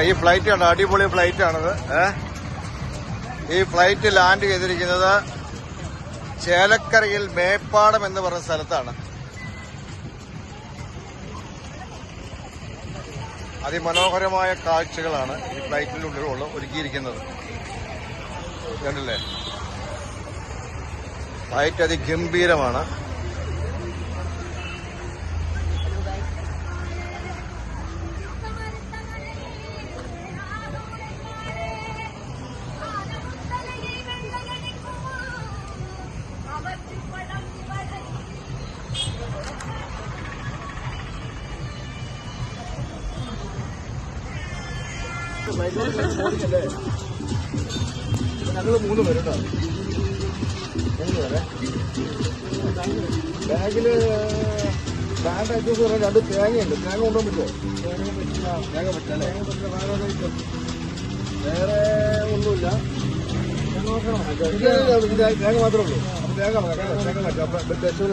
ഈ ഫ്ലൈറ്റ് ആണ്, അടിപൊളി ഫ്ലൈറ്റ് ആണത്. ഈ ഫ്ലൈറ്റ് ലാൻഡ് ചെയ്തിരിക്കുന്നത് ചേലക്കരയിൽ മേപ്പാടം എന്ന് പറയുന്ന സ്ഥലത്താണ്. അതിമനോഹരമായ കാഴ്ചകളാണ് ഈ ഫ്ലൈറ്റിനുള്ളിൽ ഒരുക്കിയിരിക്കുന്നത്. കണ്ടില്ലേ, ഫ്ലൈറ്റ് അതിഗംഭീരമാണ്. ഞങ്ങള് 3 പേരുണ്ടോ? 3 പേരെ. ബാഗില് ബാഗ് ഐറ്റംസ് പറയാൻ 2 തേങ്ങയുണ്ട്. തേങ്ങ കൊണ്ടുപോകാൻ പറ്റുമോ? തേങ്ങ പറ്റില്ല. വേറെ ഒന്നുമില്ല. തേങ്ങ മാത്രമേ ഉള്ളൂ. തേങ്ങ പറ്റും. അപ്പൊ ടെസ്റ്റ്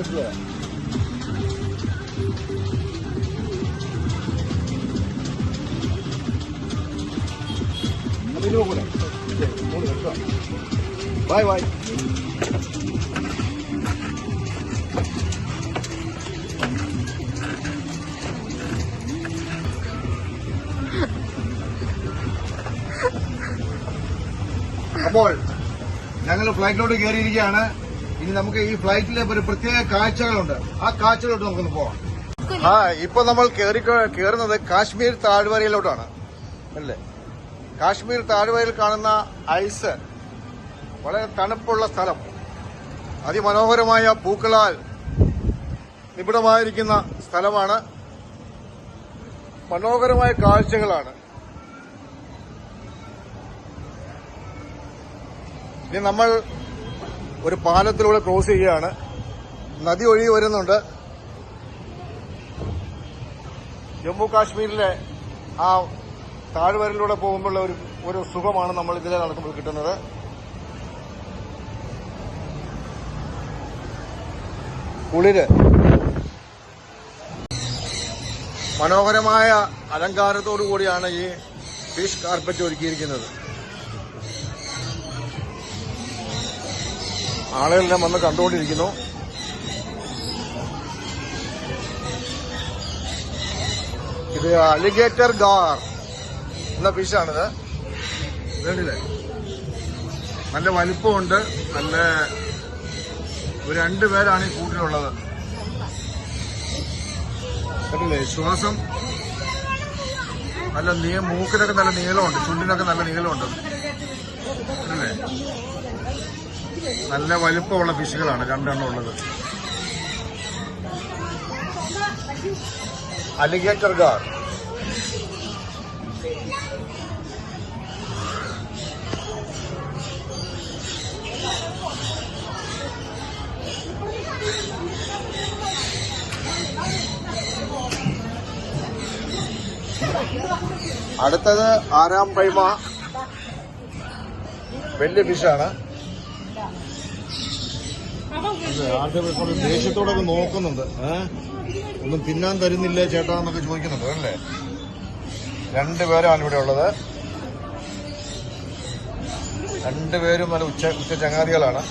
Bye bye. അപ്പോൾ ഞങ്ങൾ ഫ്ലൈറ്റിലോട്ട് കയറിയിരിക്കുകയാണ്. ഇനി നമുക്ക് ഈ ഫ്ലൈറ്റിലെ ഒരു പ്രത്യേക കാഴ്ചകളുണ്ട്. ആ കാഴ്ചകളോട്ട് നമുക്കൊന്ന് പോവാം. ഇപ്പൊ നമ്മൾ കയറുന്നത് കാശ്മീർ താഴ്വരയിലോട്ടാണ് അല്ലേ? കാശ്മീർ താഴ്വരയിൽ കാണുന്ന ഐസ്, വളരെ തണുപ്പുള്ള സ്ഥലം, അതിമനോഹരമായ പൂക്കളാൽ നിബിഡമായിരിക്കുന്ന സ്ഥലമാണ്. മനോഹരമായ കാഴ്ചകളാണ്. ഇനി നമ്മൾ ഒരു പാലത്തിലൂടെ ക്രോസ് ചെയ്യുകയാണ്. നദി ഒഴുകി വരുന്നുണ്ട്. ജമ്മു കാശ്മീരിലെ ആ താഴ്വരയിലൂടെ പോകുമ്പോഴുള്ള ഒരു സുഖമാണ് നമ്മൾ ഇതിലെ നടക്കുമ്പോൾ കിട്ടുന്നത്. കുളിര്, മനോഹരമായ അലങ്കാരത്തോടു കൂടിയാണ് ഈ ഫിഷ് കാർപ്പറ്റ് ഒരുക്കിയിരിക്കുന്നത്. ആളുകളെല്ലാം വന്ന് കണ്ടുകൊണ്ടിരിക്കുന്നു. ഇത് അലിഗേറ്റർ ഗാർ എന്ന ഫിഷാണിത്. വേണ്ടില്ലേ, നല്ല വലിപ്പമുണ്ട്. നല്ല 2 പേരാണ് ഈ കൂട്ടിലുള്ളത്. കണ്ടില്ലേ, ശ്വാസം നല്ല മൂക്കിനൊക്കെ നല്ല നീളമുണ്ട്, ചുണ്ടിനൊക്കെ നല്ല നീളമുണ്ട്. കണ്ടില്ലേ, നല്ല വലിപ്പമുള്ള ഫിഷുകളാണ് 2 എണ്ണം ഉള്ളത്. അലിഗേറ്റർ ഗാർ. അടുത്തത് ആരാം പൈമ, വലിയ ഫിഷാണ്. ആദ്യം ദേഷ്യത്തോടൊക്കെ നോക്കുന്നുണ്ട്. ഒന്നും തിന്നാൻ തരുന്നില്ലേ ചേട്ടാ എന്നൊക്കെ ചോദിക്കുന്നുണ്ട് അല്ലേ? 2 പേരാണ് ഇവിടെ ഉള്ളത്. 2 പേരും നല്ല ഉച്ച ചങ്ങാതികളാണ്.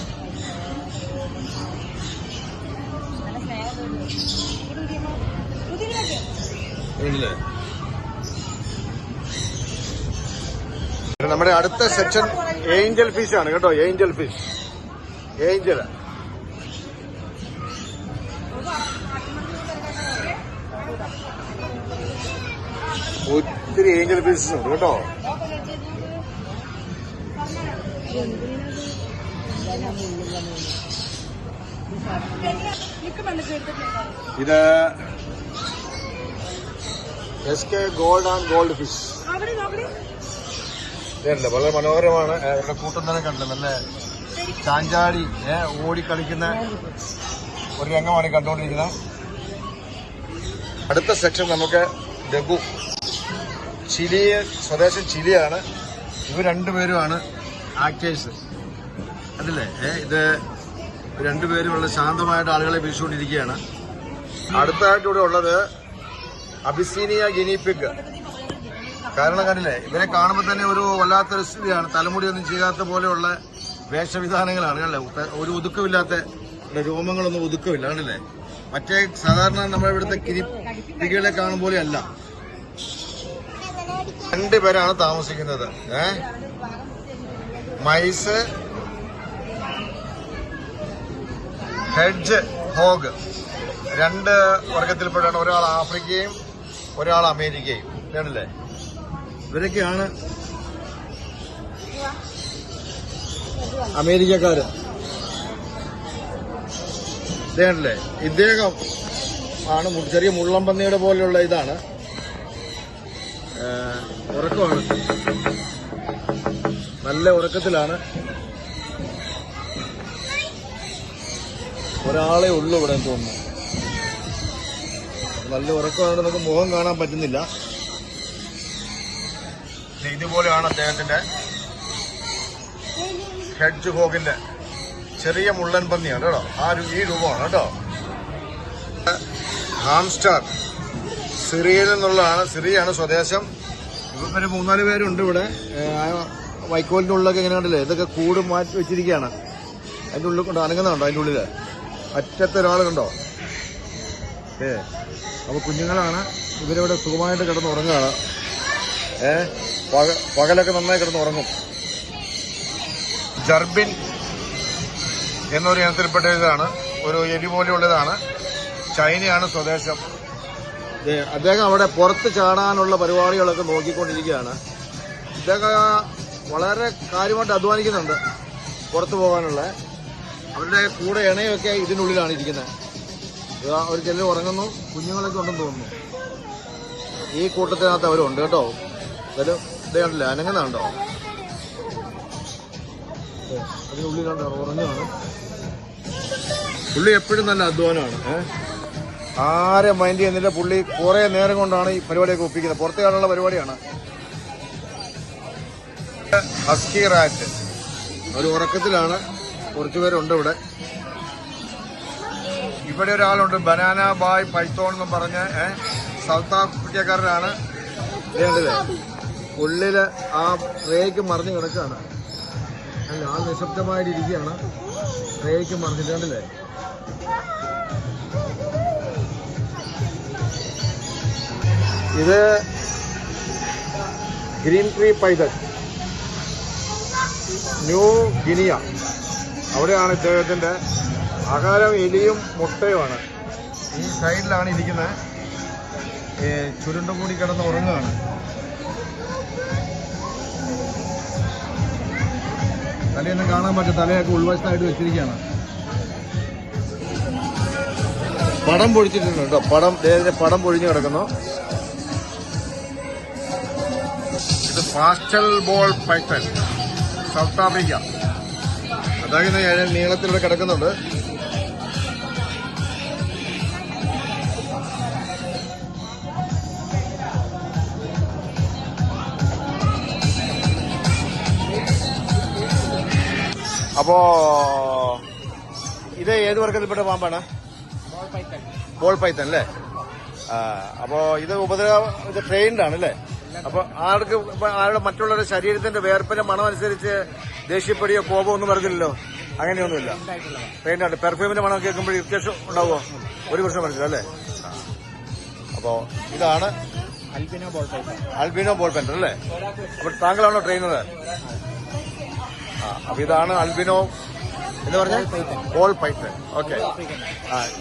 ഇല്ലേ, നമ്മുടെ അടുത്ത സെക്ഷൻ ഏഞ്ചൽ ഫിഷ് ആണ് കേട്ടോ. Angel fish, Angel. ഒത്തിരി ഏഞ്ചൽ ഫിഷസ് ഉണ്ട് കേട്ടോ. ഇത് SK gold and gold fish. വളരെ മനോഹരമാണ്. അവരുടെ കൂട്ടം തന്നെ കണ്ടില്ല, നല്ല ചാഞ്ചാടി ഓടിക്കളിക്കുന്ന ഒരു രംഗമാണ് കണ്ടുകൊണ്ടിരിക്കുന്നത്. അടുത്ത സെക്ഷൻ നമുക്ക് ഡെഗു, ചിലി, സ്വദേശം ചിലിയാണ്. ഇവർ 2 പേരുമാണ് ആക്ടേഴ്സ്. അതല്ലേ, ഇത് 2 പേരും വളരെ ശാന്തമായിട്ട് ആളുകളെ വീശിക്കൊണ്ടിരിക്കുകയാണ്. അടുത്തതായിട്ട് ഇവിടെ ഉള്ളത് അബിസീനിയ ഗിനി പിഗ്. കാരണം കണ്ടില്ലേ, ഇവരെ കാണുമ്പോൾ തന്നെ ഒരു വല്ലാത്തൊരു സ്ഥിതിയാണ്. തലമുടിയൊന്നും ചെയ്യാത്ത പോലെയുള്ള വേഷവിധാനങ്ങളാണ് കണ്ടല്ലേ. ഒരു ഒതുക്കമില്ലാത്ത രോമങ്ങളൊന്നും ഒതുക്കമില്ല കണ്ടില്ലേ. മറ്റേ സാധാരണ നമ്മുടെ ഇവിടുത്തെ കിരിപ്പികളെ കാണും പോലെ അല്ല. 2 പേരാണ് താമസിക്കുന്നത്. മൈസ് ഹെഡ്ജ് ഹോഗ് 2 വർഗത്തിൽപ്പെട്ടാണ്. ഒരാൾ ആഫ്രിക്കയും ഒരാൾ അമേരിക്കയും കണ്ടില്ലേ. ഇവരൊക്കെയാണ് അമേരിക്കക്കാര്. ഇതേണ്ടല്ലേ, ഇദ്ദേഹം ആണ് ചെറിയ മുള്ളംപന്നിയുടെ പോലെയുള്ള ഇതാണ്. ഉറക്കമാണ്, നല്ല ഉറക്കത്തിലാണ്. ഒരാളെ ഉള്ളൂ ഇവിടെ തോന്നുന്നു. നല്ല ഉറക്കമാണ്, നമുക്ക് മുഖം കാണാൻ പറ്റുന്നില്ല. ഇതുപോലെയാണ് അദ്ദേഹത്തിന്റെ ഹെഡ്ജ് ഹോഗിന്റെ ചെറിയ മുള്ളൻ പന്നിയാണ് കേട്ടോ. ഈ രൂപമാണ് കേട്ടോ. ഹാംസ്റ്റർ സിറിയയിൽ നിന്നുള്ളതാണ്. സിറിയാണ് സ്വദേശം. ഇവര് 3-4 പേരുണ്ട് ഇവിടെ. വൈക്കോലിന്റെ ഉള്ളിലൊക്കെ ഇങ്ങനെ കണ്ടില്ലേ, ഇതൊക്കെ കൂട് മാറ്റി വെച്ചിരിക്കുകയാണ്. അതിന്റെ ഉള്ളിൽ കൊണ്ട് അനങ്ങുന്നുണ്ടോ? അതിന്റെ ഉള്ളില് അറ്റത്തെ ഒരാൾ കണ്ടോ. അപ്പൊ കുഞ്ഞുങ്ങളാണ്. ഇവരിവിടെ സുഖമായിട്ട് കിടന്ന് ഉറങ്ങുകയാണ്. പകലൊക്കെ നന്നായി കിടന്ന് ഉറങ്ങും. ജർബിൻ എന്നൊരു ഇനത്തിൽപ്പെട്ട ഇതാണ്. ഒരു എലി പോലെയുള്ളതാണ്. ചൈനയാണ് സ്വദേശം. അദ്ദേഹം അവിടെ പുറത്ത് ചാടാനുള്ള പരിപാടികളൊക്കെ നോക്കിക്കൊണ്ടിരിക്കുകയാണ്. ഇദ്ദേഹം വളരെ കാര്യമായിട്ട് അധ്വാനിക്കുന്നുണ്ട് പുറത്തു പോകാനുള്ള. അവരുടെ കൂടെ ഇണയൊക്കെ ഇതിനുള്ളിലാണ് ഇരിക്കുന്നത്. അവർ ചിലർ ഉറങ്ങുന്നു. കുഞ്ഞുങ്ങളൊക്കെ ഉണ്ടെന്ന് തോന്നുന്നു. ഈ കൂട്ടത്തിനകത്ത് അവരുണ്ട് കേട്ടോ. ഇതേണ്ടല്ലേ, അനങ്ങുന്നുണ്ടോ? അതിനുള്ളിലാണ് ഉറങ്ങുകയാണ്. പുള്ളി എപ്പോഴും നല്ല അധ്വാനമാണ്. ആരെ മൈൻഡ് ചെയ്യുന്നില്ല. പുള്ളി കുറെ നേരം കൊണ്ടാണ് ഈ പരിപാടിയൊക്കെ ഒപ്പിക്കുന്നത്. പുറത്തു കാണാനുള്ള പരിപാടിയാണ്. ഹസ്കി റാറ്റ് ഒരു ഉറക്കത്തിലാണ്. കുറച്ചുപേരുണ്ട് ഇവിടെ. ഇവിടെ ഒരാളുണ്ട്, ബനാന ബായ് പൈത്തോൺ എന്നും പറഞ്ഞ് സൗത്ത് ആഫ്രിക്കക്കാരനാണ്. ഇതേണ്ടല്ലേ, ഉള്ളില് ആ ട്രേക്ക് മറിഞ്ഞ് കിടക്കുകയാണ്. അല്ല, ആൾ നിശബ്ദമായിട്ടിരിക്കുകയാണ്. ട്രേക്ക് മറിഞ്ഞിട്ട് കണ്ടില്ലേ. ഇത് ഗ്രീൻ ട്രീ പൈതൽ, ന്യൂ ഗിനിയ. അവിടെയാണ് ഇദ്ദേഹത്തിന്റെ ആഹാരം. എലിയും മുട്ടയുമാണ്. ഈ സൈഡിലാണ് ഇരിക്കുന്നത്. ചുരുണ്ടും കൂടി കിടന്ന് ഉറങ്ങുകയാണ്. തലയൊന്നും കാണാൻ പറ്റും. തലയൊക്കെ ഉൾവശത്തായിട്ട് വെച്ചിരിക്കുകയാണ്. പടം പൊഴിച്ചിട്ടുണ്ട് കേട്ടോ. പടം പൊഴിഞ്ഞു കിടക്കുന്നു. ഇത് pastel ball python, South Africa. അതായത് നീളത്തിലൂടെ കിടക്കുന്നുണ്ട്. അപ്പോ ഇത് ഏത് വർഗത്തിൽപ്പെട്ട പാമ്പാണ്? ബോൾ പൈത്തൺ അല്ലേ. അപ്പോ ഇത് ഇത് ട്രെയിൻഡ് ആണ് അല്ലേ. അപ്പൊ ആരുടെ മറ്റുള്ളവരുടെ ശരീരത്തിന്റെ വേർപ്പിന്റെ മണം അനുസരിച്ച് ദേഷ്യപ്പെടുകയോ കോപമോ ഒന്നും വരുന്നില്ലല്ലോ. അങ്ങനെയൊന്നുമില്ല. ട്രെയിൻഡ് ആണ്. പെർഫ്യൂമിന്റെ മണം കേൾക്കുമ്പോൾ ഇറിറ്റേഷൻ ഉണ്ടാവുമോ? ഒരു പ്രശ്നം മനസ്സില്ല അല്ലേ. അപ്പോ ഇതാണ് അൽബിനോ ബോൾ പൈത്തൺ അല്ലേ. അപ്പൊ താങ്കളാണോ ട്രെയിനർ? അപ്പൊ ഇതാണ് അൽബിനോ എന്ന് പറഞ്ഞ ബോൾ പൈത്തൺ. ഓക്കെ.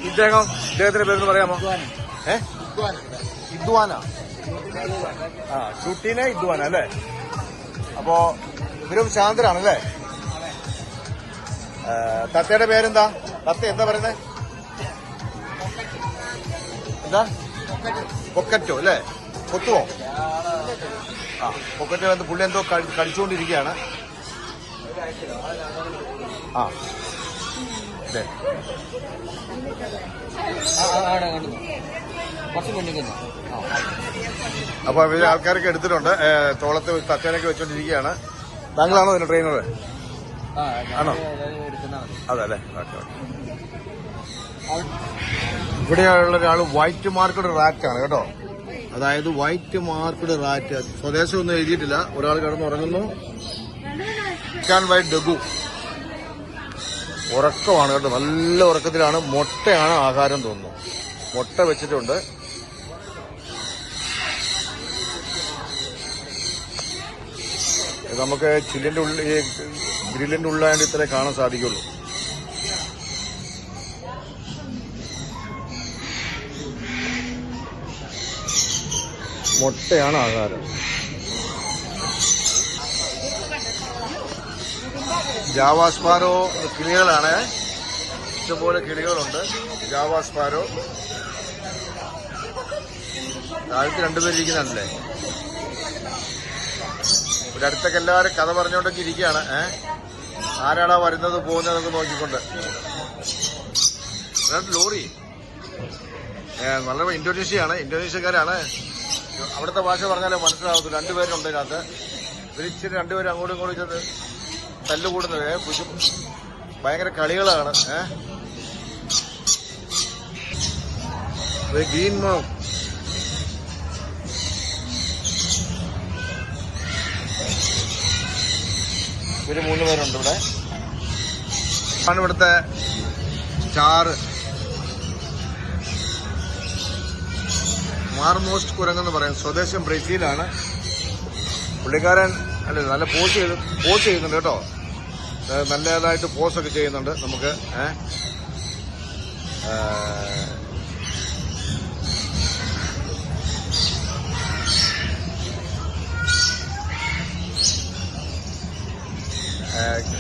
ഇദ്ദേഹത്തിന്റെ പേരെന്ന് പറയാമോ? ഇദ്വാന. ഷൂട്ടീനെ ഇദ്വാന അല്ലേ. അപ്പോ ഇവരും ശാന്തരാണല്ലേ. തത്തയുടെ പേരെന്താ? തത്ത എന്താ പറയുന്നത്? എന്താ? പൊക്കറ്റോ അല്ലേ. കൊത്തുവോ? പൊക്കറ്റോ എന്ത്? പുള്ളി എന്തോ കഴിച്ചുകൊണ്ടിരിക്കുകയാണ്. അതെ. അപ്പൊ ഇവര് ആൾക്കാരൊക്കെ എടുത്തിട്ടുണ്ട്. തോളത്ത് തത്തേനൊക്കെ വെച്ചോണ്ടിരിക്കുകയാണ്. താങ്കളാണോ ഇതിന്റെ ട്രെയിനർ? ആണോ? അതെ അല്ലേ. Okay okay. ഇവിടെയുള്ള ഒരാൾ വൈറ്റ് മാർക്കഡ് റാറ്റ് ആണ് കേട്ടോ. അതായത് വൈറ്റ് മാർക്ക്ഡ് റാറ്റ്. സ്വദേശം ഒന്നും എഴുതിയിട്ടില്ല. ഒരാൾ കിടന്നുറങ്ങുന്നു. വൈറ്റ് ഡഗു ഉറക്കമാണ് കേട്ടോ, നല്ല ഉറക്കത്തിലാണ്. മുട്ടയാണ് ആഹാരം തോന്നുന്നു. മുട്ട വെച്ചിട്ടുണ്ട്. നമുക്ക് ചില്ലിന്റെ ഉള്ളിൽ, ഈ ഗ്രില്ലിന്റെ ഉള്ളിലായതുകൊണ്ട് ഇത്രേ കാണാൻ സാധിക്കുള്ളൂ. മുട്ടയാണ് ആഹാരം. ജാവാസ്പാരോ കിളികളാണ്, ഇഷ്ടംപോലെ കിളികളുണ്ട്. ജാവാസ്പാരോ താഴത്ത് രണ്ടുപേരിയ്ക്കുന്നുണ്ടല്ലേ. ഇവിടെ അടുത്തൊക്കെ എല്ലാവരും കഥ പറഞ്ഞുകൊണ്ടൊക്കെ ഇരിക്കുകയാണ്. ആരാടാ വരുന്നത് പോകുന്നതൊക്കെ നോക്കിക്കൊണ്ട്. ലോറി നല്ല ഇന്തോനേഷ്യയാണ്, ഇന്തോനേഷ്യക്കാരാണ്. അവിടുത്തെ ഭാഷ പറഞ്ഞാലേ മനസ്സിലാവത്തില്ല. രണ്ടുപേരുണ്ട് ഇതിനകത്ത്. ഇവരിച്ചിട്ട് രണ്ടുപേരും അങ്ങോട്ടും ഇങ്ങോട്ടും തല്ലുകൂടുന്നത്. ഭയങ്കര കളികളാണ്. ഗ്രീൻ മോ ഇവര് 3 പേരുണ്ട് ഇവിടെ. ആണ് ഇവിടുത്തെ സ്റ്റാറ്. മാർമോസ്റ്റ് കുരങ്ങെന്ന് പറയും. സ്വദേശം ബ്രസീലാണ്. പുള്ളിക്കാരൻ അല്ല നല്ല പോസ് ചെയ്യുന്നുണ്ട് കേട്ടോ. നല്ലതായിട്ട് പോസൊക്കെ ചെയ്യുന്നുണ്ട്. നമുക്ക്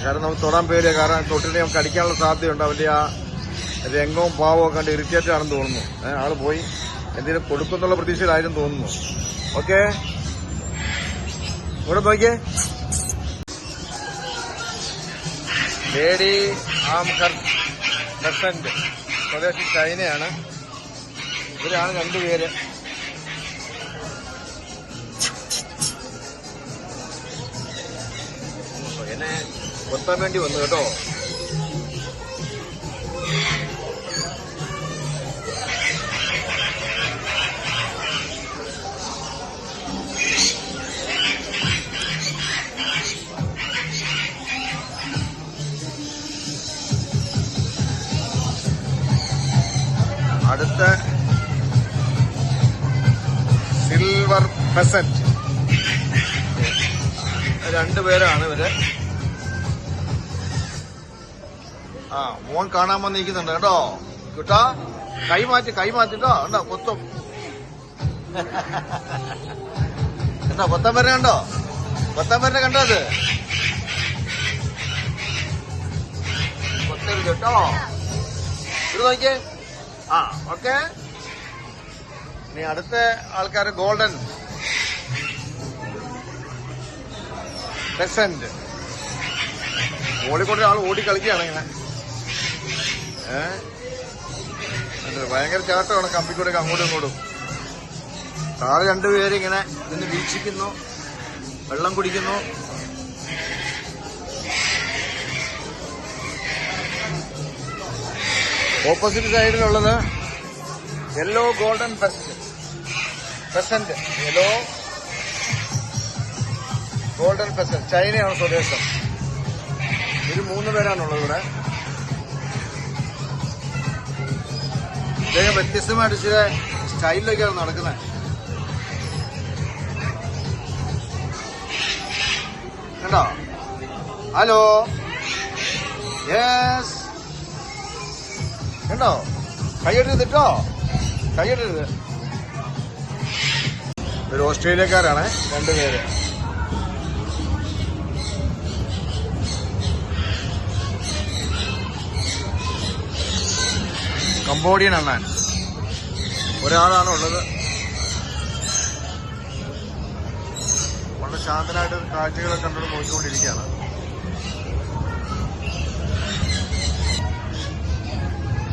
കാരണം നമുക്ക് തൊടാൻ പേര്. കാരണം തൊട്ടിട്ട് നമുക്ക് അടിക്കാനുള്ള സാധ്യതയുണ്ട്. അവന്റെ ആ രംഗവും പാവവും ഒക്കെ കണ്ട് ഇറിറ്റേറ്റ് ആണെന്ന് തോന്നുന്നു. ആള് പോയി എന്തെങ്കിലും കൊടുക്കുന്നുള്ള പ്രതീക്ഷയിലായിരുന്നു തോന്നുന്നു. ഓക്കെ, ഇവിടെ നോക്കിയേ. ലേഡി ആംകർ ബെസന്റ്, സ്വദേശി ചൈനയാണ്. ഇവരാണ് 2 പേര്. എന്നെ കൊത്താൻ വേണ്ടി വന്നു കേട്ടോ. അടുത്ത സിൽവർ പെസന്റ്. 2 പേരാണ് ഇവര്. മോൻ കാണാൻ വന്നിരിക്കുന്നുണ്ട് കേട്ടോ. കുട്ടാ കൈമാറ്റിട്ടോ. ഉണ്ടോ കൊത്തും. എന്താ കൊത്താൻ വരണ കണ്ടോ? കൊത്താൻ വരണ കണ്ടോ? അത് കൊത്തരുത് കേട്ടോ. ഇത് നോക്കിയേ. ഓക്കെ. ഇനി അടുത്ത ആൾക്കാർ ഗോൾഡൻ പെസന്റ്. ഓടിക്കൊണ്ട് ആൾ ഓടി കളിക്കുകയാണ് ഇങ്ങനെ. ഭയങ്കര ചാട്ടമാണ് കമ്പിക്കൂടെ അങ്ങോട്ടും ഇങ്ങോട്ടും. താഴെ 2 പേരിങ്ങനെ നിന്ന് വീക്ഷിക്കുന്നു, വെള്ളം കുടിക്കുന്നു. ഓപ്പോസിറ്റ് സൈഡിലുള്ളത് yellow golden pheasant. Yellow golden pheasant, ചൈനയാണ് സ്വദേശം. ഇത് 3 പേരാണുള്ളത് ഇവിടെ. ഇദ്ദേഹം വ്യത്യസ്തമായിട്ട് ചില സ്റ്റൈലിലൊക്കെയാണ് നടക്കുന്നത്. കണ്ടോ? ഹലോ, യെസ്, കണ്ടോ? കൈയ്യടരുത് കേട്ടോ, കൈയ്യടരുത്. ഒരു ഓസ്ട്രേലിയക്കാരാണ് 2 പേര്. കംബോഡിയൻ അണ്ണാൻ ഒരാളാണ് ഉള്ളത്. വളരെ ശാന്തനായിട്ട് കാഴ്ചകളൊക്കെ കണ്ടു നോക്കിക്കൊണ്ടിരിക്കുകയാണ്.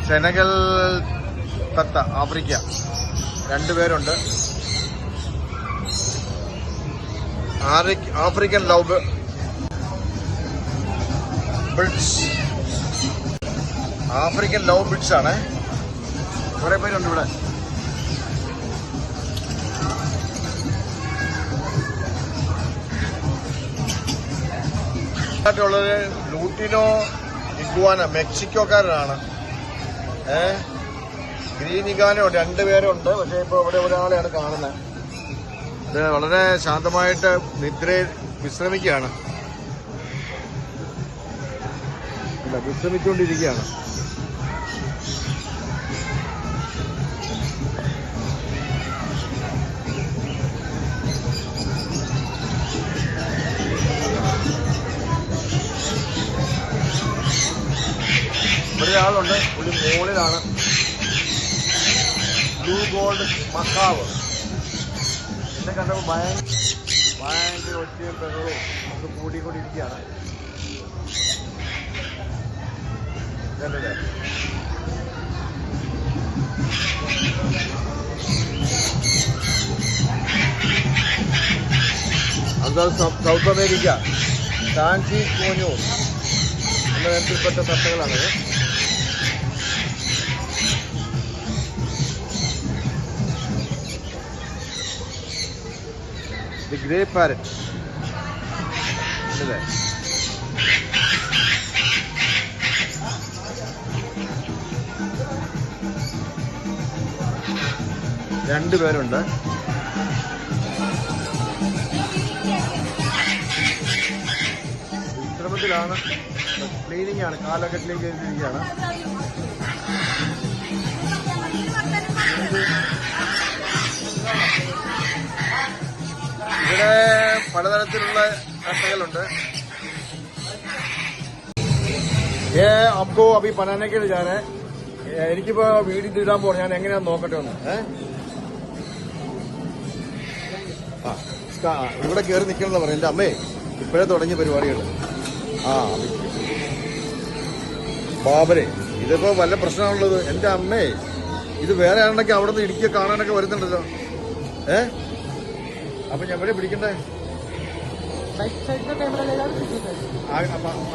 സെനഗൽ തത്ത, ആഫ്രിക്ക, 2 പേരുണ്ട്. African love bids, African love bids ആണ്. കുറെ പേരുണ്ട് ഇവിടെ. ഉള്ളത് ലൂട്ടിനോ ഇഗ്വാന, മെക്സിക്കോക്കാരനാണ്. ഗ്രീൻ ഇഗാനോ 2 പേരുണ്ട്. പക്ഷെ ഇപ്പൊ ഇവിടെ ഒരാളെയാണ് കാണുന്നത്. ഇത് വളരെ ശാന്തമായിട്ട് വിശ്രമിക്കുകയാണ്. വിശ്രമിച്ചുകൊണ്ടിരിക്കുകയാണ്. ഇവിടെ ആളുണ്ട്. ഒരു മുകളിലാണ് ബ്ലൂ ഗോൾഡ് മക്കാവ്. എന്നെ കണ്ടപ്പോൾ ഭയങ്കര ഒച്ചയും ബഹളവും ഒക്കെ കൂടിക്കൊണ്ടിരിക്കുകയാണ്. അത് സൗത്ത് അമേരിക്ക സാൻസി കോഞ്ഞൂർ എന്ന ഇനത്തിൽപ്പെട്ട തത്തകളാണത്. ദി ഗ്രേ പാരറ്റ് അല്ലേ? രണ്ട് പേരുണ്ട്. വിശ്രമത്തിലാണ്, ക്ലീനിങ് ആണ്, കാലൊക്കെ ക്ലീൻ ചെയ്തിരിക്കുകയാണ്. ഇവിടെ പലതരത്തിലുള്ള തത്തകളുണ്ട്. അപ്പോ അഭി പനാനൊക്കെ വിചാരേ എനിക്കിപ്പോ വീഡിയോ ഇടാൻ പോകണം. ഞാൻ എങ്ങനെയാ നോക്കട്ടെ ഒന്ന്. ഇവിടെ കയറി നിൽക്കണമെന്ന് പറയാം. എന്റെ അമ്മേ ഇപ്പോഴേ തുടങ്ങിയ പരിപാടികൾ. ബാബരെ, ഇതിപ്പോ വല്ല പ്രശ്നമാണുള്ളത്. എന്റെ അമ്മേ, ഇത് വേറെ ആണെന്നൊക്കെ അവിടെ നിന്ന് ഇടിക്കുക കാണാനൊക്കെ വരുന്നുണ്ടല്ലോ. അപ്പൊ ഞാൻ എവിടെ പിടിക്കണ്ടേ?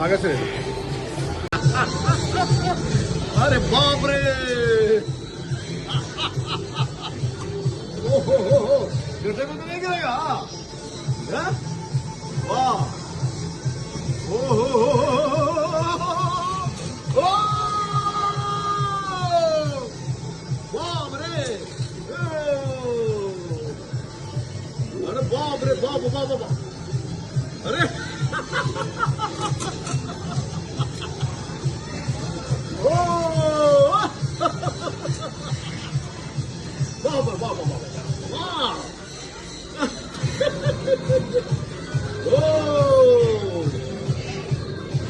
ആകാശ अरे बाप रे, गड्ढे में तो नहीं गिरेगा? वाह, बाप रे, अरे बाप रे, बाप बाप बाप, अरे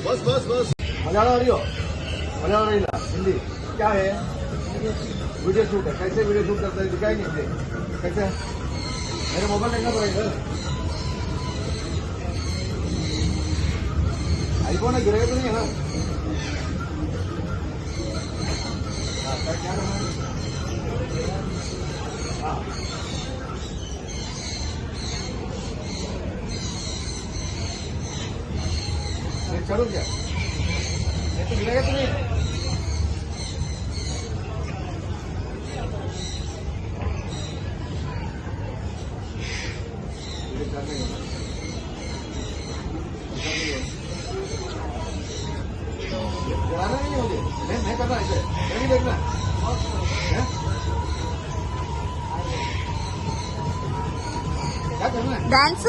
बस बस बस. मलयालम അറിയോ? मलयालम അറിയില്ല. हिंदी क्या है? वीडियो शूट है. कैसे वीडियो शूट करते हैं दिखाएंगे मुझे. कैसे? मेरे मोबाइल देखना पड़ेगा. आईफोन है, गिरेगा तो नहीं है ना? क्या नाम है? चलो क्या ये तो गिरेगा तो नहीं. गिराना नहीं मुझे, मैं करना ऐसे नहीं देखना. क्या करना है? डांस.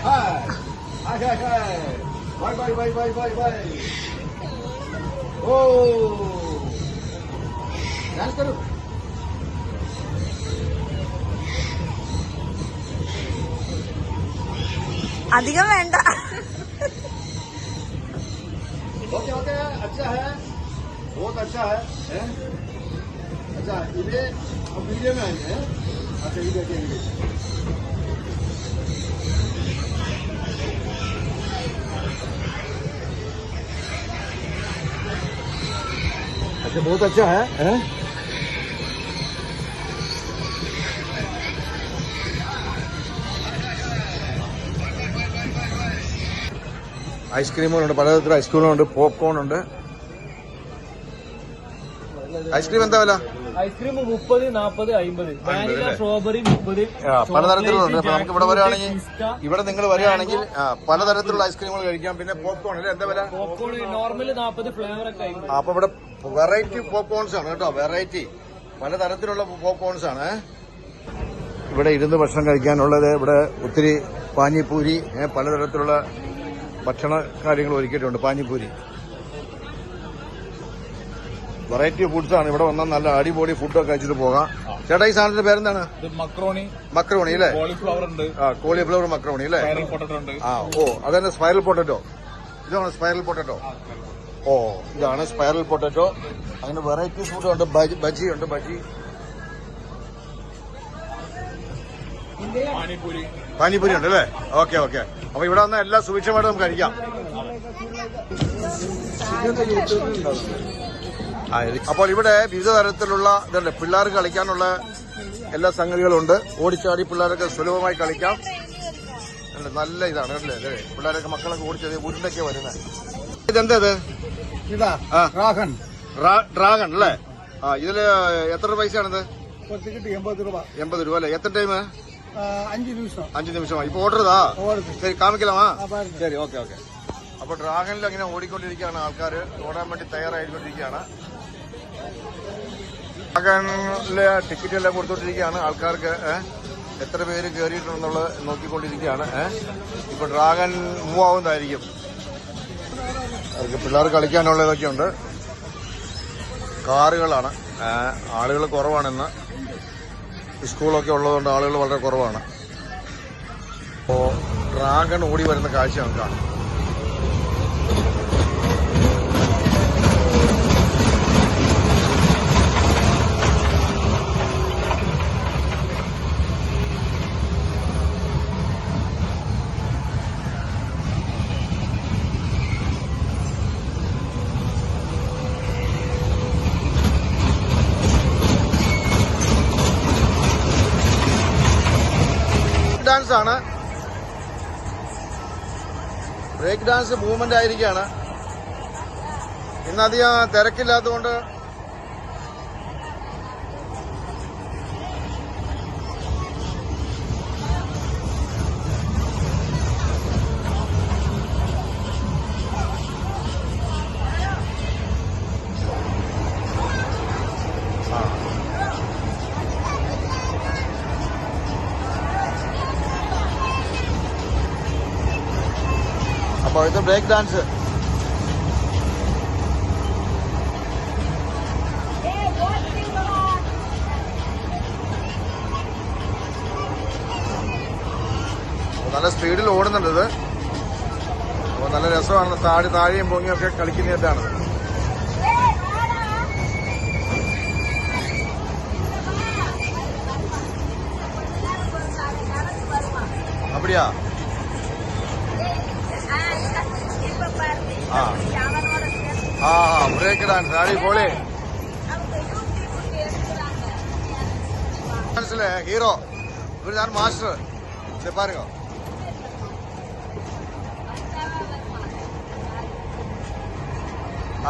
हाय हाय हाय. Bye bye bye bye bye bye. Oh, dance करो. अधिकम വേണ്ട. ओके ओके, अच्छा है, बहुत अच्छा है. अच्छा, इधर अब वीडियो में आएंगे. अच्छा, ये देखेंगे. अच्छा, बहुत अच्छा है. ഐസ്ക്രീമുകളുണ്ട്, പലതരത്തിലുള്ള ഐസ്ക്രീമുകളുണ്ട്, പോപ്കോൺ ഉണ്ട്. ഐസ്ക്രീം എന്താ വില? ഐസ്ക്രീം 30, 40, 50. Vanilla, strawberry 30. പലതരത്തിലുണ്ട്. നമുക്ക് ഇവിടെ വരികയാണെങ്കിൽ ഇവിടെ നിങ്ങൾ വരികയാണെങ്കിൽ പലതരത്തിലുള്ള ഐസ്ക്രീമുകൾ കഴിക്കാം. പിന്നെ പോപ്കോൺ അല്ലേ, എന്താ വില? പോപ്കോൺ നോർമൽ 40, ഫ്ലേവർ ഒക്കെ 50. അപ്പൊ ഇവിടെ വെറൈറ്റി പോപ്കോൺസ് ആണ് കേട്ടോ, വെറൈറ്റി പലതരത്തിലുള്ള പോപ്കോൺസ് ആണ്. ഇവിടെ ഇരുന്ന് ഭക്ഷണം കഴിക്കാനുള്ളത് ഇവിടെ ഒത്തിരി പാനിപൂരി, പലതരത്തിലുള്ള ഭക്ഷണ കാര്യങ്ങൾ ഒരുക്കിയിട്ടുണ്ട്. പാനിപൂരി വെറൈറ്റി ഫുഡ്സ് ആണ്. ഇവിടെ വന്നാൽ നല്ല അടിപൊളി ഫുഡൊക്കെ കഴിച്ചിട്ട് പോകാം. ചേട്ടാ, ഈ സാധനത്തിന്റെ പേരെന്താണ്? മക്രോണി അല്ലേ? കോളിഫ്ലവർ ഉണ്ട്. കോളിഫ്ലവർ മക്രോണി അല്ലേ? ഉണ്ട്. അതന്നെ സ്പൈറൽ പൊട്ടറ്റോ. ഇതാണ് സ്പൈറൽ പൊട്ടറ്റോ. ഇതാണ് സ്പൈറൽ പൊട്ടറ്റോ. അങ്ങനെ വെറൈറ്റി ഫുഡ് ഉണ്ട്. ബജി ഉണ്ട്, ബജി. പാനിപൂരി ഉണ്ട് അല്ലേ? ഓക്കെ. അപ്പൊ ഇവിടെ വന്നാൽ എല്ലാം സുഭിക്ഷമായിട്ട് നമുക്ക് കഴിക്കാം. അപ്പോൾ ഇവിടെ വിവിധ തരത്തിലുള്ള ഇതുണ്ട്. പിള്ളേർക്ക് കളിക്കാനുള്ള എല്ലാ സംഗതികളുണ്ട്. ഓടിച്ചാടി പിള്ളേർക്ക് സുലഭമായി കളിക്കാം. നല്ല ഇതാണ് അല്ലേ? പിള്ളേരൊക്കെ മക്കളൊക്കെ ഓടിച്ചത് ഉരുണ്ടൊക്കെ വരുന്നത്. ഇതെന്താ ഡ്രാഗൺ അല്ലേ? ഇതില് എത്ര പൈസയാണിത്? 80 രൂപ അല്ലേ? എത്ര ടൈം? 5 നിമിഷമായി. ഇപ്പൊ ഓർഡർ ഇതാ. ശരി, കാമിക്കലാമാ? ശരി, ഓക്കെ. അപ്പൊ ഡ്രാഗണിൽ അങ്ങനെ ഓടിക്കൊണ്ടിരിക്കുകയാണ് ആൾക്കാർ. ഓടാൻ വേണ്ടി തയ്യാറായിക്കൊണ്ടിരിക്കുകയാണ്. ഡ്രാഗണില് ടിക്കറ്റ് എല്ലാം കൊടുത്തോണ്ടിരിക്കുകയാണ് ആൾക്കാർക്ക്. എത്ര പേര് കയറിയിട്ടുണ്ടെന്നുള്ളത് നോക്കിക്കൊണ്ടിരിക്കുകയാണ്. ഇപ്പൊ ഡ്രാഗൺ മൂവ് ആവുന്നതായിരിക്കും. അവർക്ക് പിള്ളേർ കളിക്കാനുള്ളതൊക്കെ ഉണ്ട്. കാറുകളാണ്. ആളുകൾ കുറവാണെന്ന്. സ്കൂളൊക്കെ ഉള്ളതുകൊണ്ട് ആളുകൾ വളരെ കുറവാണ്. അപ്പോ ഡ്രാഗൺ ഓടി വരുന്ന കാഴ്ച നമുക്ക് കാണാം. ഡാൻസ് ആണ്. ബ്രേക്ക് ഡാൻസ് മൂവ്മെന്റ് ആയിരിക്കുകയാണ്. ഇന്നധികം തിരക്കില്ലാത്തതുകൊണ്ട് അപ്പൊ ഇത് ബ്രേക്ക് ഡാൻസ്. നല്ല സ്പീഡിൽ ഓടുന്നുണ്ട് ഇത്. അപ്പൊ നല്ല രസമാണ്. താഴെയും പൊങ്ങിയൊക്കെ കളിക്കുന്നതാണ്. അപ്പടിയാ? ബ്രേക്ക് ഡാൻസ് അടിപൊളി. ഡാൻസിലെ ഹീറോ ഇവരാണ് മാസ്റ്റർ. പാരുങ്ങോ,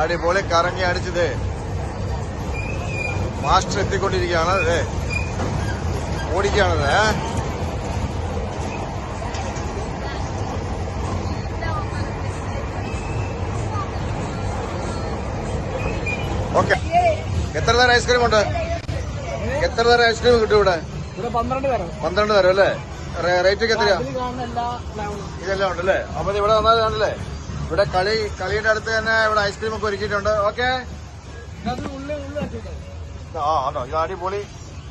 അടിപൊളി കറങ്ങി അടിച്ചത്. മാസ്റ്റർ എത്തിക്കൊണ്ടിരിക്കുകയാണ്. ഓടിക്കുകയാണത്. ഓക്കെ. എത്ര തരം ഐസ്ക്രീം ഉണ്ട്? എത്ര തരം ഐസ്ക്രീം കിട്ടും ഇവിടെ? 12 തരം അല്ലേ? റേറ്റ് ഒക്കെ എത്രയാ? ഇതെല്ലാം ഉണ്ടല്ലേ? അപ്പൊ ഇവിടെ വന്നാൽ കാണല്ലേ, ഇവിടെ കളിയുടെ അടുത്ത് തന്നെ ഇവിടെ ഐസ്ക്രീം ഒക്കെ ഒരുക്കിയിട്ടുണ്ട്. ഓക്കെ. ആണോ? ഇത് അടിപൊളി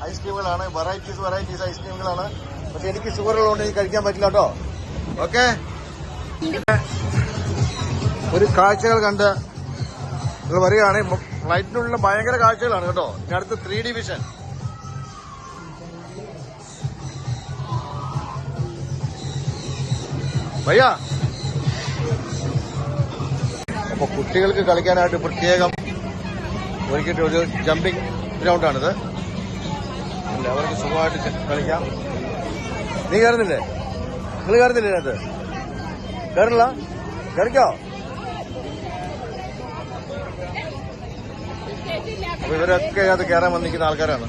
ഐസ്ക്രീമുകളാണ്. വെറൈറ്റീസ് ഐസ്ക്രീമുകളാണ്. പക്ഷെ എനിക്ക് ഷുഗർ ഉള്ളതുകൊണ്ട് എനിക്ക് കഴിക്കാൻ പറ്റില്ല കേട്ടോ. ഓക്കെ. ഒരു കാഴ്ചകൾ കണ്ട് നിങ്ങൾ പറയുകയാണെങ്കിൽ ഫ്ലൈറ്റിനുള്ള ഭയങ്കര കാഴ്ചകളാണ് കേട്ടോ. ഇനി അടുത്ത് 3D വിഷൻ. ഭയ്യ, അപ്പൊ കുട്ടികൾക്ക് കളിക്കാനായിട്ട് പ്രത്യേകം ഒരുക്കിയിട്ട് ഒരു ജമ്പിങ് ഗ്രൗണ്ടാണിത്. അവർക്ക് സുഖമായിട്ട് കളിക്കാം. നീ കയറുന്നില്ലേ? നിങ്ങൾ കയറുന്നില്ലേ അതിനകത്ത്? കയറില്ല? കയറിക്കോ. അപ്പൊ ഇവരൊക്കെ അത് കയറാൻ വന്നിരിക്കുന്ന ആൾക്കാരാണ്.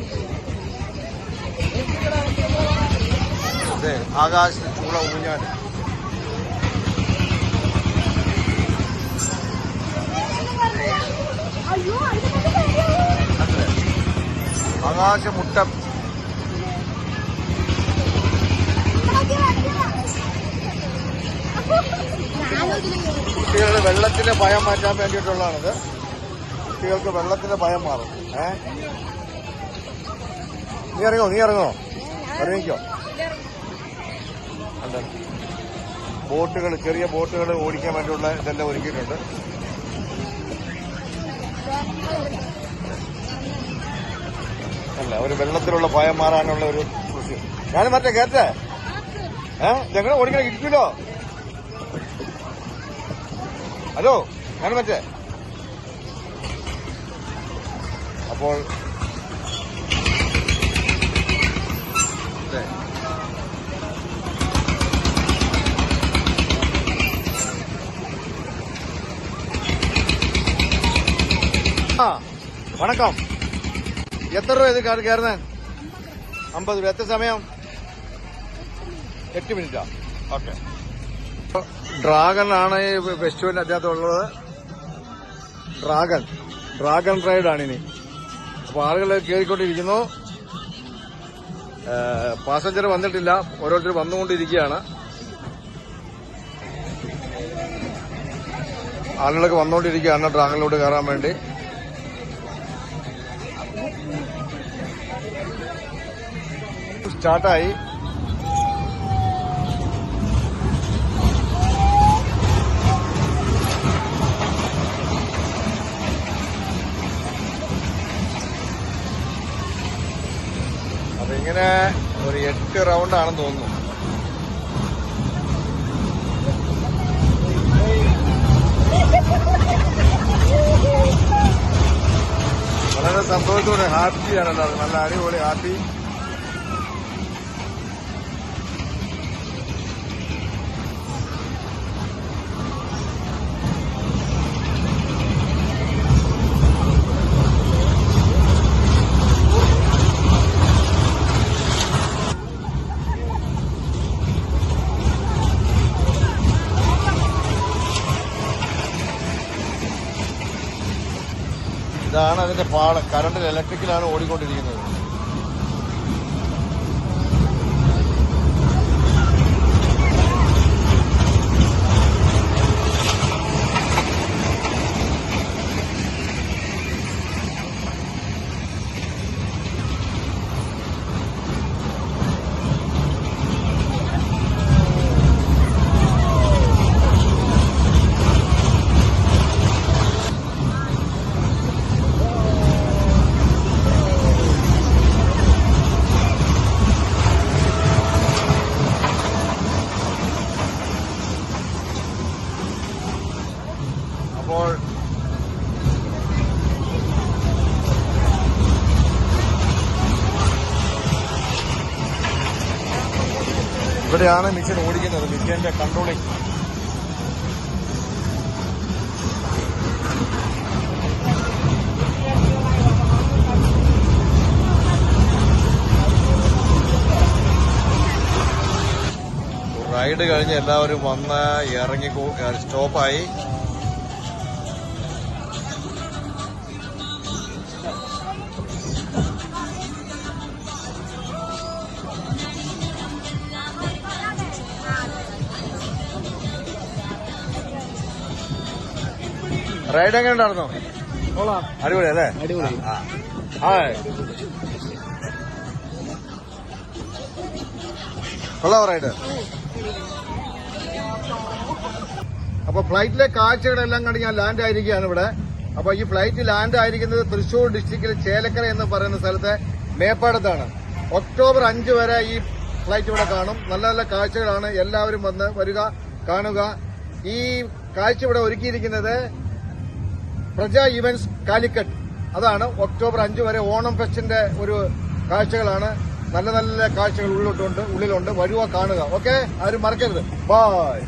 അതെ, ആകാശത്ത് ചൂട ഊഞ്ഞാൽ. ആകാശമുട്ടം. കുട്ടികളുടെ വെള്ളത്തിന്റെ ഭയം മാറ്റാൻ വേണ്ടിയിട്ടുള്ളതാണിത്. കുട്ടികൾക്ക് വെള്ളത്തിന്റെ ഭയം മാറും. നീ ഇറങ്ങോ ഇറങ്ങിക്കോ. അല്ല, ബോട്ടുകൾ, ചെറിയ ബോട്ടുകൾ ഓടിക്കാൻ വേണ്ടിയുള്ള ഇതെല്ലാം ഒരുക്കിയിട്ടുണ്ട്. അല്ല, ഒരു വെള്ളത്തിലുള്ള ഭയം മാറാനുള്ള ഒരു കൃഷി. ഞാനും മറ്റേ കേട്ടെ ഞങ്ങൾ ഓടിക്കണം, ഇരിക്കില്ലോ. ഹലോ, ഞാനും മറ്റേ. അപ്പോൾ വണക്കം. എത്ര രൂപ ഇത് കയറുന്നേ? 50 രൂപ. എത്ര സമയം? 8 മിനിറ്റാ. ഓക്കെ. ഡ്രാഗൺ ആണ് ഈ ഫെസ്റ്റിവലിന് അതിനകത്തുള്ളത്. ഡ്രാഗൺ റൈഡാണ് ഇനി. അപ്പൊ ആളുകൾ കയറിക്കൊണ്ടിരിക്കുന്നു. പാസഞ്ചർ വന്നിട്ടില്ല, ഓരോരുത്തർ വന്നുകൊണ്ടിരിക്കുകയാണ്. ആളുകളൊക്കെ വന്നുകൊണ്ടിരിക്കുകയാണ് ഡ്രാഗണിലോട്ട് കയറാൻ വേണ്ടി. സ്റ്റാർട്ടായി. അപ്പൊ ഇങ്ങനെ ഒരു 8 റൗണ്ടാണെന്ന് തോന്നുന്നു. വളരെ സന്തോഷത്തോടെ ഹാപ്പിയാണ് എല്ലാവരും. നല്ല അടിപൊളി ഹാപ്പി. ഇതാണ് അതിന്റെ പാളം. കറണ്ടിൽ ഇലക്ട്രിക്കലാണ് ഓടിക്കൊണ്ടിരിക്കുന്നത്. അപ്പോൾ ഇവിടെയാണ് മിഷൻ ഓടിക്കുന്നത്. മിഷന്റെ കൺട്രോളിംഗ്. റൈഡ് കഴിഞ്ഞ് എല്ലാവരും വന്ന് ഇറങ്ങി സ്റ്റോപ്പായി. റൈഡ് എങ്ങനെ ഉണ്ടായിരുന്നോ? അടിപൊളി അല്ലേ? അടിപൊളി. കൊള്ളാം റൈഡ്. അപ്പൊ ഫ്ലൈറ്റിലെ കാഴ്ചകളെല്ലാം കണ്ട് ഞാൻ ലാൻഡ് ആയിരിക്കുകയാണ് ഇവിടെ. അപ്പൊ ഈ ഫ്ലൈറ്റ് ലാൻഡ് ആയിരിക്കുന്നത് തൃശൂർ ഡിസ്ട്രിക്റ്റിലെ ചേലക്കര എന്ന് പറയുന്ന സ്ഥലത്തെ മേപ്പാടത്താണ്. ഒക്ടോബർ 5 വരെ ഈ ഫ്ലൈറ്റ് ഇവിടെ കാണും. നല്ല നല്ല കാഴ്ചകളാണ്. എല്ലാവരും വന്ന് വരിക, കാണുക. ഈ കാഴ്ച ഇവിടെ ഒരുക്കിയിരിക്കുന്നത് പ്രജ ഇവന്റ്സ് കാലിക്കറ്റ്. അതാണ് ഒക്ടോബർ 5 വരെ ഓണം ഫെസ്റ്റിന്റെ ഒരു കാഴ്ചകളാണ്. നല്ല നല്ല കാഴ്ചകൾ ഉള്ളിലുണ്ട്. വരുക, കാണുക. ഓക്കെ, ആരും മറക്കരുത്. ബൈ.